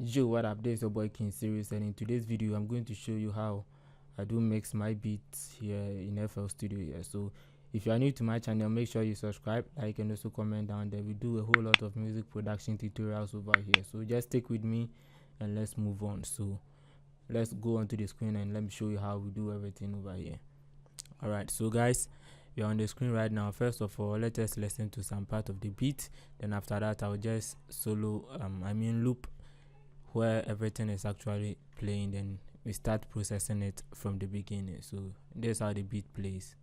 Yo, what up? This is your boy King Series, and in today's video I'm going to show you how I do mix my beats here in FL Studio here. So if you are new to my channel, make sure you subscribe, like, and also comment down there. We do a whole lot of music production tutorials over here, so just stick with me and let's move on. So let's go onto the screen and let me show you how we do everything over here. Alright, so guys, you're on the screen right now. First of all, let us listen to some part of the beat, then after that I'll just loop where everything is actually playing, then we start processing it from the beginning. So this is how the beat plays.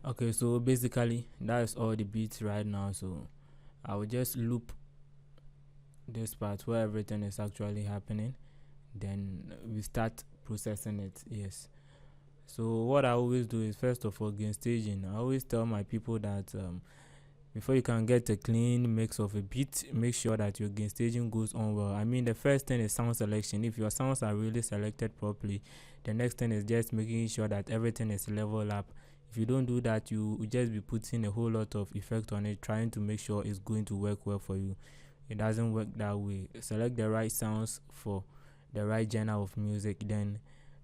Okay, so basically that's all the beats right now. So I will just loop this part where everything is actually happening, then we start processing it. Yes, so what I always do is, first of all, gain staging. I always tell my people that before you can get a clean mix of a beat, make sure that your gain staging goes on well. I mean, the first thing is sound selection. If your sounds are really selected properly, the next thing is just making sure that everything is level up. If you don't do that, you will just be putting a whole lot of effect on it, trying to make sure it's going to work well for you. It doesn't work that way. Select the right sounds for the right genre of music, then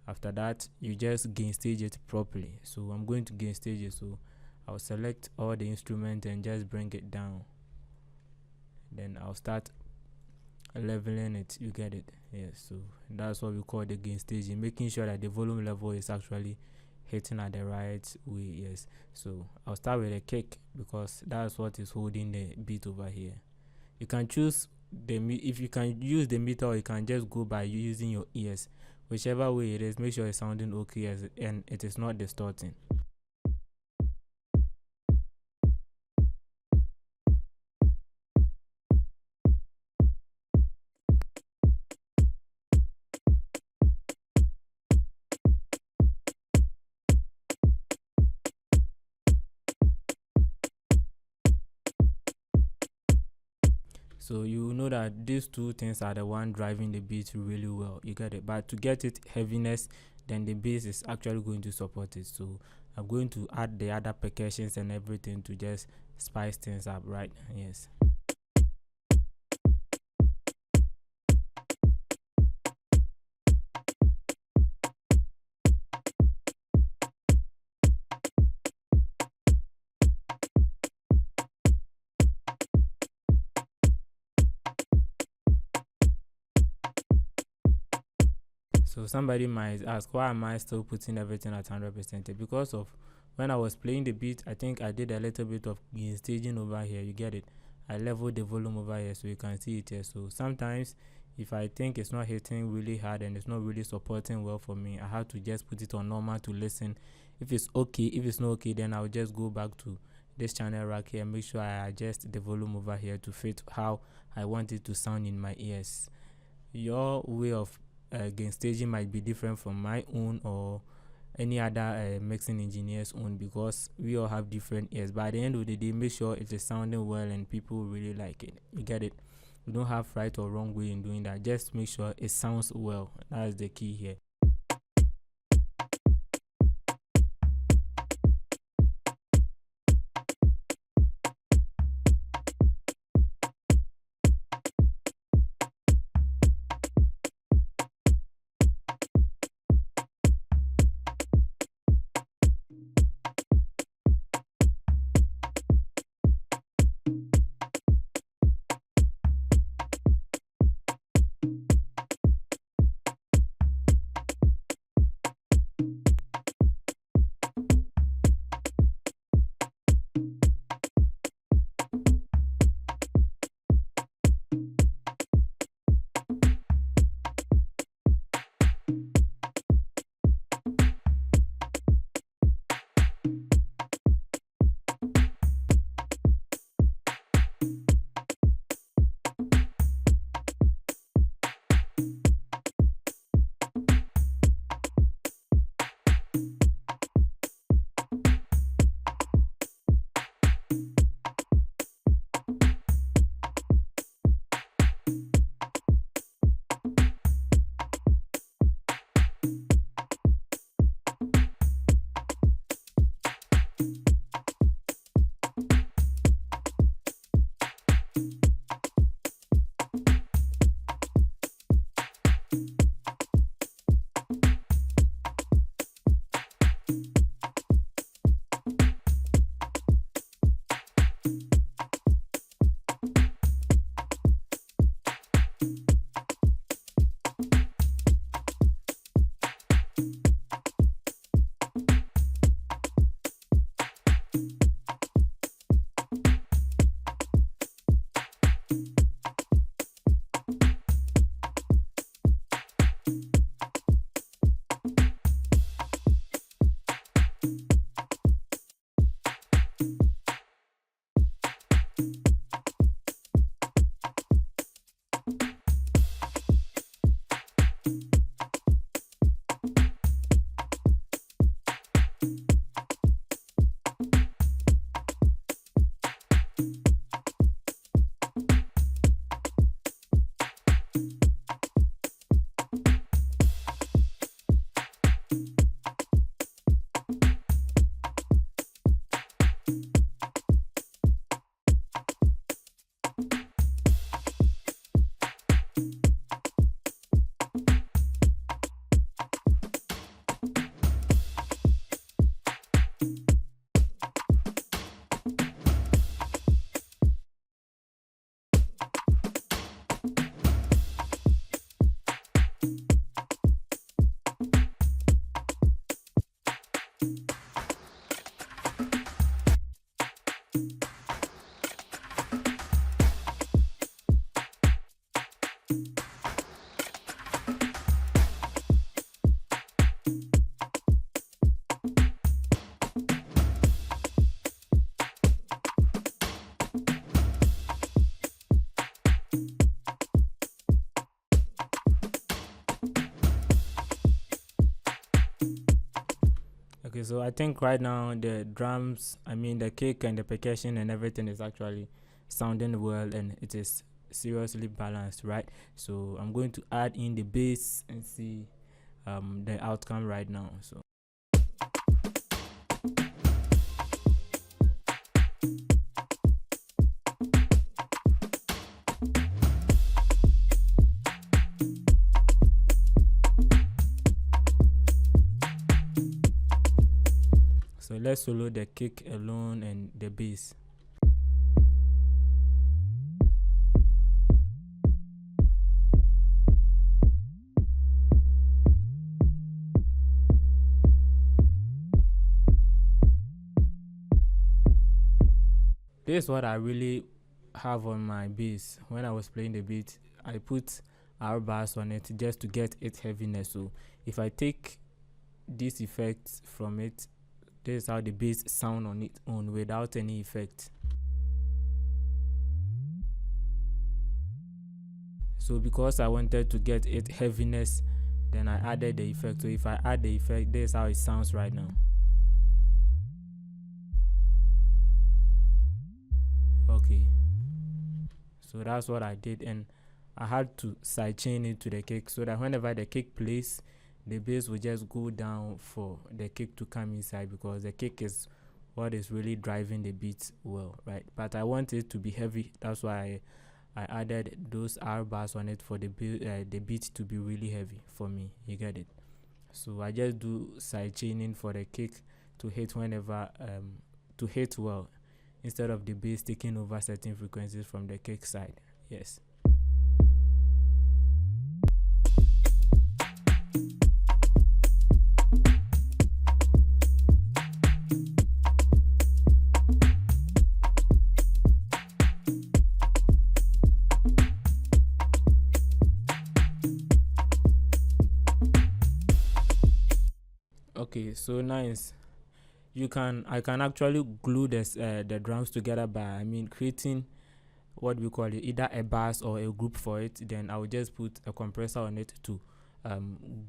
after that you just gain stage it properly. So I'm going to gain stage it, so I'll select all the instruments and just bring it down, then I'll start leveling it. You get it? Yes, so that's what we call the gain staging, making sure that the volume level is actually hitting at the right way. Yes, so I'll start with a kick because that's what is holding the beat over here. You can choose if you can use the meter, or you can just go by using your ears. Whichever way it is, make sure it's sounding okay and it is not distorting. So you know that these two things are the one driving the beat really well. You get it? But to get it heaviness, then the bass is actually going to support it. So I'm going to add the other percussions and everything to just spice things up, right? Yes. So somebody might ask, why am I still putting everything at 100%? Because of when I was playing the beat, I think I did a little bit of gain staging over here. You get it? I leveled the volume over here so you can see it here. So sometimes if I think it's not hitting really hard and it's not really supporting well for me, I have to just put it on normal to listen. If it's okay, if it's not okay, then I'll just go back to this channel rack here and make sure I adjust the volume over here to fit how I want it to sound in my ears. Your way of gain staging might be different from my own or any other mixing engineer's own, because we all have different ears. But at the end of the day, make sure it is sounding well and people really like it. You get it? You don't have right or wrong way in doing that. Just make sure it sounds well. That is the key here. Okay, so I think right now the drums, I mean the kick and the percussion and everything is actually sounding well and it is seriously balanced, right? So I'm going to add in the bass and see the outcome right now. So let's solo the kick alone and the bass. This is what I really have on my bass. When I was playing the beat, I put R bars on it just to get its heaviness. So if I take this effect from it, this is how the bass sound on its own without any effect. So because I wanted to get it heaviness, then I added the effect. So if I add the effect, this is how it sounds right now. Okay, so that's what I did, and I had to sidechain it to the kick so that whenever the kick plays, the bass will just go down for the kick to come inside, because the kick is what is really driving the beat well, right? But I want it to be heavy. That's why I added those R bars on it for the beat to be really heavy for me. You get it? So I just do side chaining for the kick to hit whenever to hit well, instead of the bass taking over certain frequencies from the kick side. Yes. Okay, so nice. I can actually glue the drums together by creating what we call it, either a bass or a group for it. Then I will just put a compressor on it to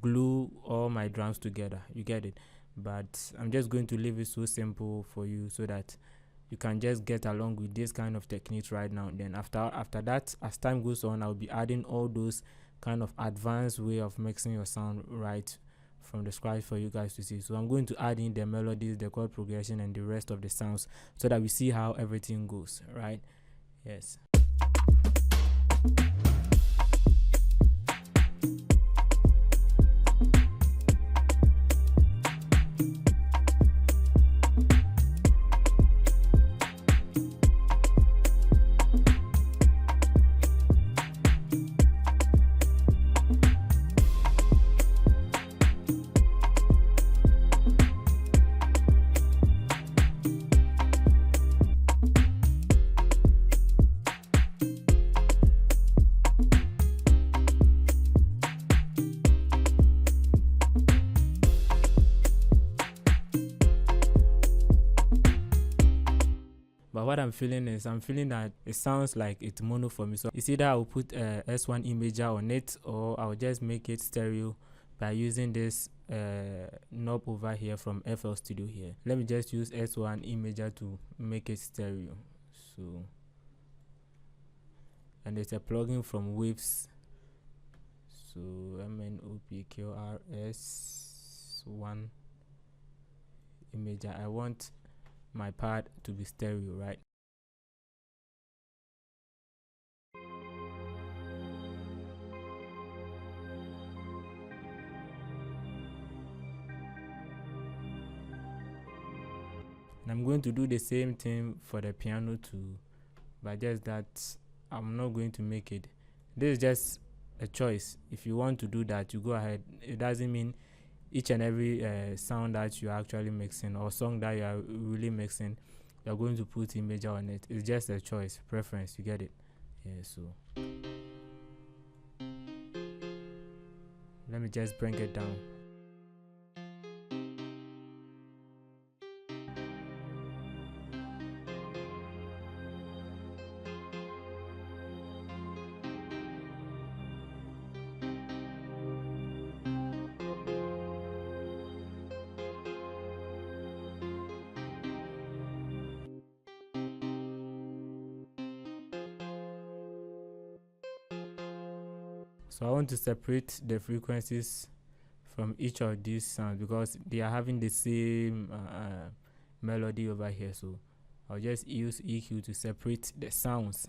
glue all my drums together. You get it? But I'm just going to leave it so simple for you so that you can just get along with this kind of techniques right now. Then after that, as time goes on, I'll be adding all those kind of advanced way of mixing your sound right from the scratch for you guys to see. So I'm going to add in the melodies, the chord progression, and the rest of the sounds, so that we see how everything goes, right? Yes. But what I'm feeling is, I'm feeling that it sounds like it's mono for me. So it's either I'll put S1 imager on it, or I'll just make it stereo by using this knob over here from FL Studio here. Let me just use S1 imager to make it stereo. So, and it's a plugin from Waves. So MNOPQRS1 imager. I want my part to be stereo, right? And I'm going to do the same thing for the piano too, but just that I'm not going to make it. This is just a choice. If you want to do that, you go ahead. It doesn't mean each and every sound that you're actually mixing, or song that you are really mixing, you're going to put imager on it. It's just a choice, preference. You get it? Yeah. So let me just bring it down. So I want to separate the frequencies from each of these sounds because they are having the same melody over here. So I'll just use EQ to separate the sounds.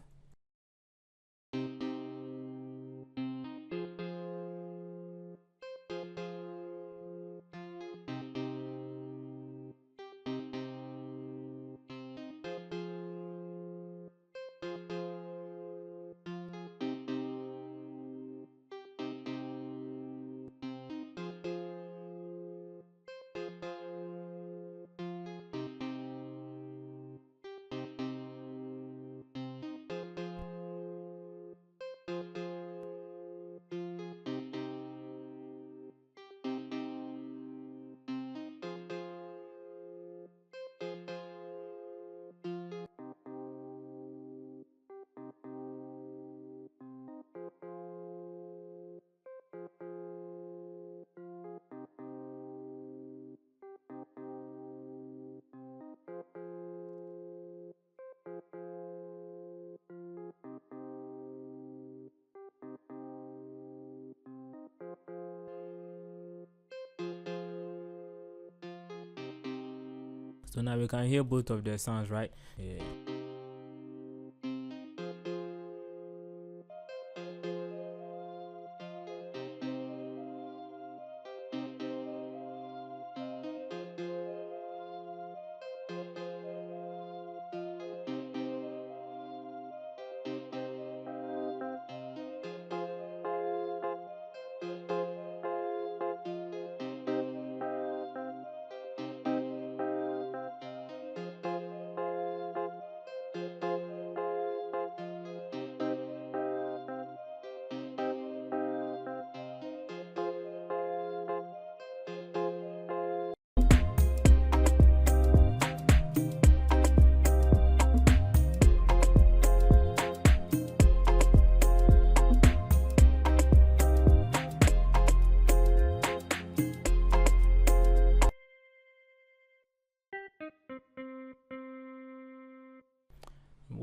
So now we can hear both of the sounds, right? Yeah.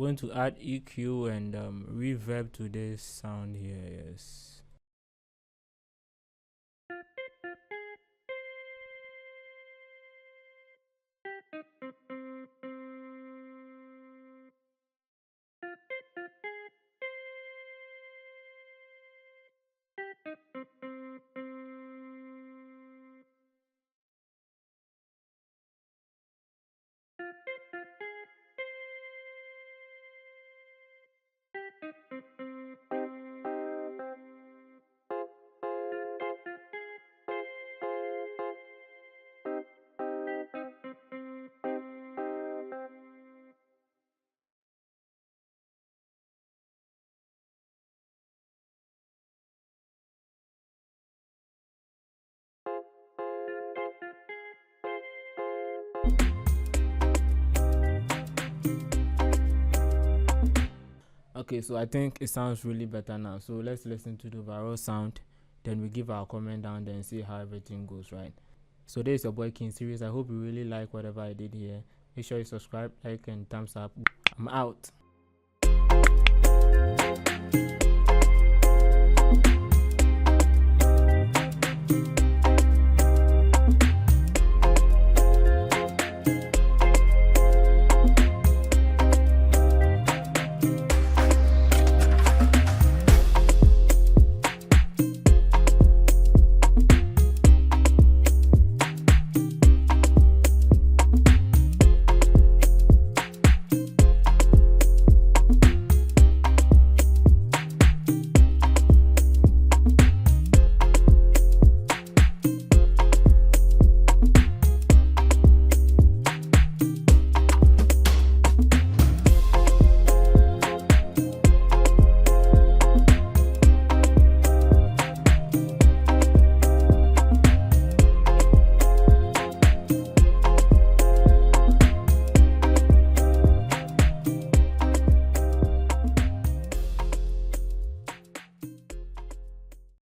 going to add EQ and reverb to this sound here. Yes. Okay, so I think it sounds really better now. So let's listen to the overall sound, then we give our comment down there and see how everything goes, right? So this is your boy King Series. I hope you really like whatever I did here. Make sure you subscribe, like, and thumbs up. I'm out.